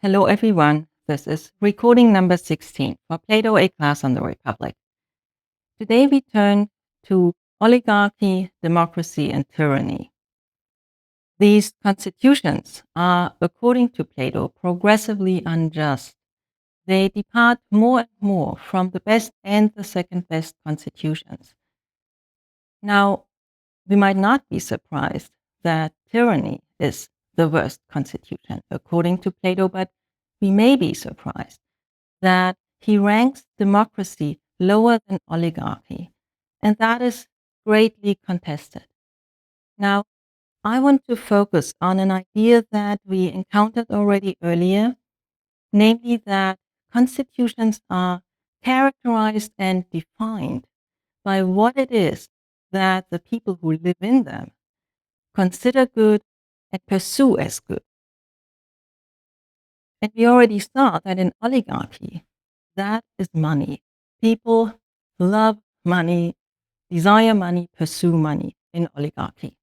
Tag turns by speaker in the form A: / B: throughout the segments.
A: Hello, everyone. This is recording number 16 for Plato, a class on the Republic. Today we turn to oligarchy, democracy, and tyranny. These constitutions are, according to Plato, progressively unjust. They depart more and more from the best and the second best constitutions. Now, we might not be surprised that tyranny is the worst constitution, according to Plato, but we may be surprised that he ranks democracy lower than oligarchy, and that is greatly contested. Now, I want to focus on an idea that we encountered already earlier, namely that constitutions are characterized and defined by what it is that the people who live in them consider good and pursue as good. And we already saw that in oligarchy, that is money. People love money, desire money, pursue money in oligarchy.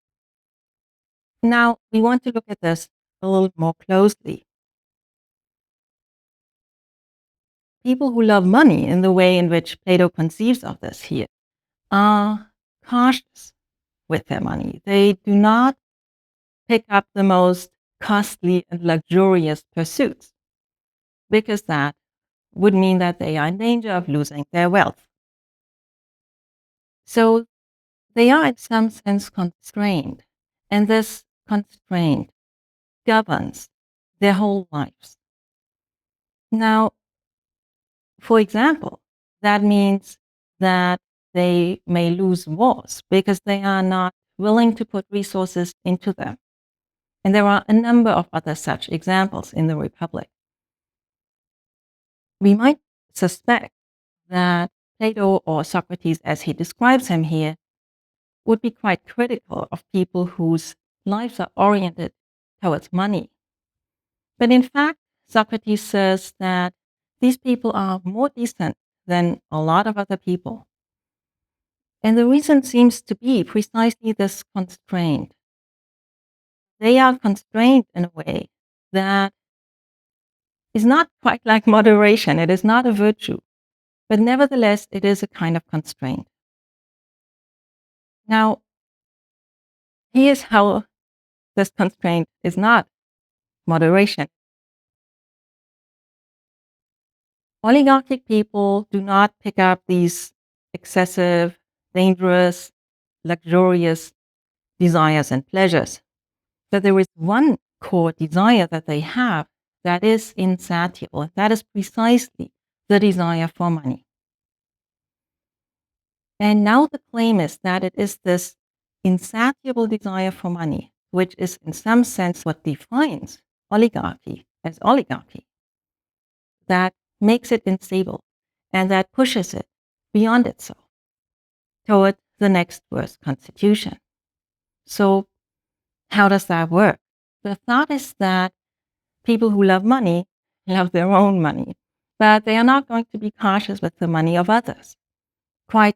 A: Now, we want to look at this a little more closely. People who love money in the way in which Plato conceives of this here are cautious with their money. They do not pick up the most costly and luxurious pursuits because that would mean that they are in danger of losing their wealth. So they are in some sense constrained, and this constraint governs their whole lives. Now, for example, that means that they may lose wars because they are not willing to put resources into them. And there are a number of other such examples in the Republic. We might suspect that Plato, or Socrates as he describes him here, would be quite critical of people whose lives are oriented towards money. But in fact, Socrates says that these people are more decent than a lot of other people. And the reason seems to be precisely this constraint. They are constrained in a way that is not quite like moderation. It is not a virtue, but nevertheless, it is a kind of constraint. Now, here's how this constraint is not moderation. Oligarchic people do not pick up these excessive, dangerous, luxurious desires and pleasures. But there is one core desire that they have that is insatiable. That is precisely the desire for money. And now the claim is that it is this insatiable desire for money, which is in some sense what defines oligarchy as oligarchy, that makes it unstable and that pushes it beyond itself toward the next worst constitution. So how does that work? The thought is that people who love money love their own money, but they are not going to be cautious with the money of others. Quite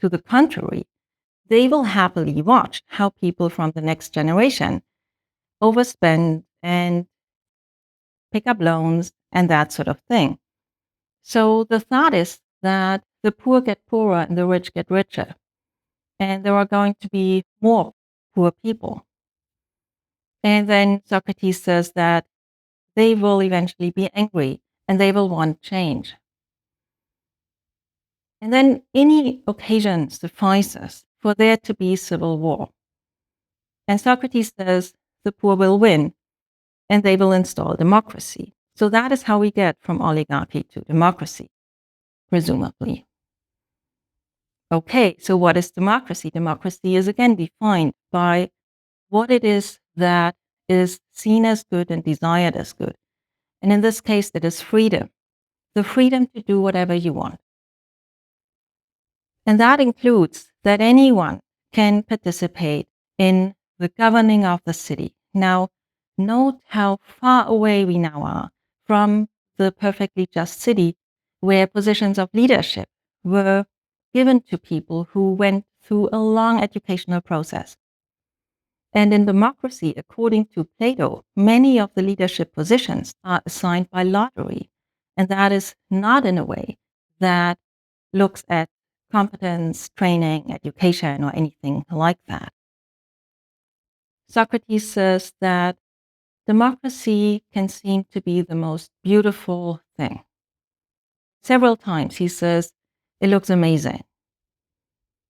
A: to the contrary, they will happily watch how people from the next generation overspend and pick up loans and that sort of thing. So the thought is that the poor get poorer and the rich get richer, and there are going to be more poor people. And then Socrates says that they will eventually be angry and they will want change. And then any occasion suffices for there to be civil war. And Socrates says the poor will win and they will install democracy. So that is how we get from oligarchy to democracy, presumably. Okay, so what is democracy? Democracy is again defined by what it is that is seen as good and desired as good. And in this case, it is freedom, the freedom to do whatever you want. And that includes that anyone can participate in the governing of the city. Now, note how far away we now are from the perfectly just city where positions of leadership were given to people who went through a long educational process. And in democracy, according to Plato, many of the leadership positions are assigned by lottery. And that is not in a way that looks at competence, training, education, or anything like that. Socrates says that democracy can seem to be the most beautiful thing. Several times he says it looks amazing.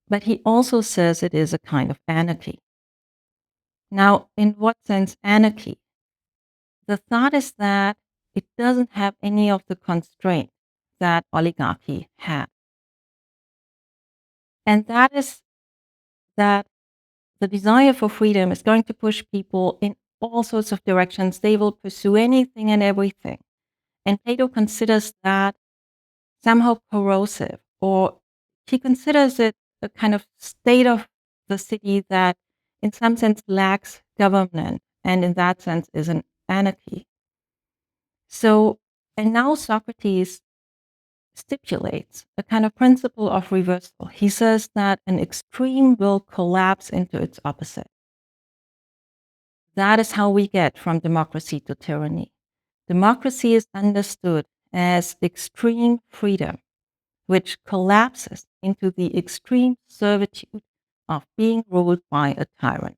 A: But he also says it is a kind of anarchy. Now, in what sense anarchy? The thought is that it doesn't have any of the constraint that oligarchy had. And that is that the desire for freedom is going to push people in all sorts of directions. They will pursue anything and everything. And Plato considers that somehow corrosive, or he considers it a kind of state of the city that in some sense lacks government, and in that sense is an anarchy. So, and now Socrates stipulates a kind of principle of reversal. He says that an extreme will collapse into its opposite. That is how we get from democracy to tyranny. Democracy is understood as extreme freedom, which collapses into the extreme servitude of being ruled by a tyrant.